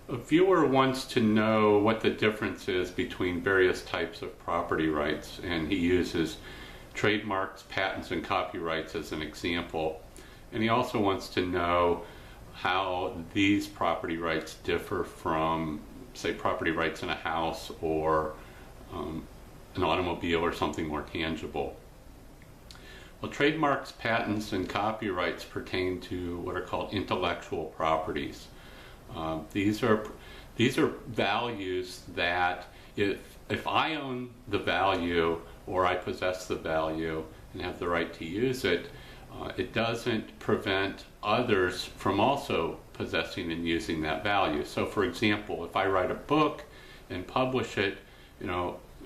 A viewer wants to know what the difference is between various types of property rights, and he uses trademarks, patents, and copyrights as an example. And he also wants to know how these property rights differ from, say, property rights in a house or an automobile or something more tangible. Well, trademarks, patents, and copyrights pertain to what are called intellectual properties. These are values that if I own the value or I possess the value and have the right to use it, it doesn't prevent others from also possessing and using that value. So, for example, if I write a book and publish it,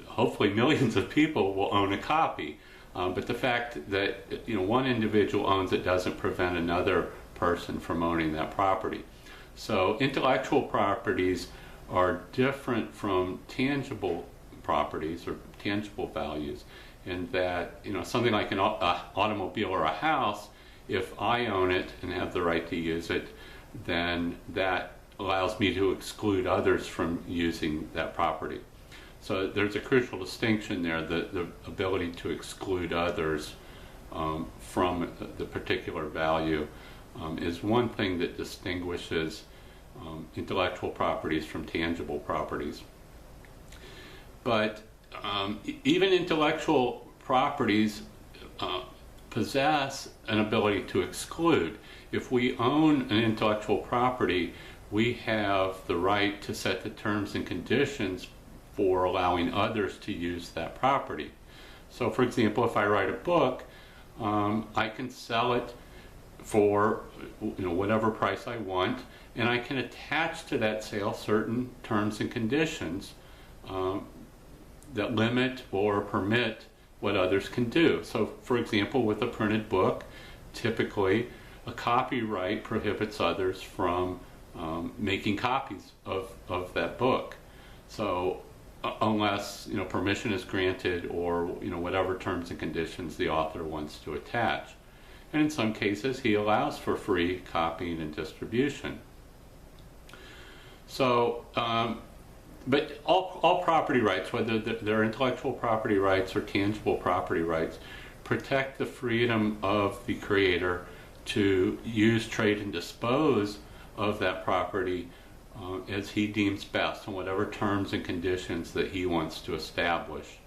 hopefully millions of people will own a copy. But the fact that one individual owns it doesn't prevent another person from owning that property. So intellectual properties are different from tangible properties or tangible values in that something like an automobile or a house, if I own it and have the right to use it, then that allows me to exclude others from using that property. So there's a crucial distinction there, the ability to exclude others from the particular value is one thing that distinguishes intellectual properties from tangible properties. But even intellectual properties possess an ability to exclude. If we own an intellectual property, we have the right to set the terms and conditions for allowing others to use that property. So, for example, if I write a book, I can sell it for whatever price I want, and I can attach to that sale certain terms and conditions that limit or permit what others can do. So, for example, with a printed book, typically a copyright prohibits others from making copies of that book. So unless permission is granted or whatever terms and conditions the author wants to attach. And in some cases he allows for free copying and distribution. So but all property rights, whether they're intellectual property rights or tangible property rights, protect the freedom of the creator to use, trade, and dispose of that property as he deems best on whatever terms and conditions that he wants to establish.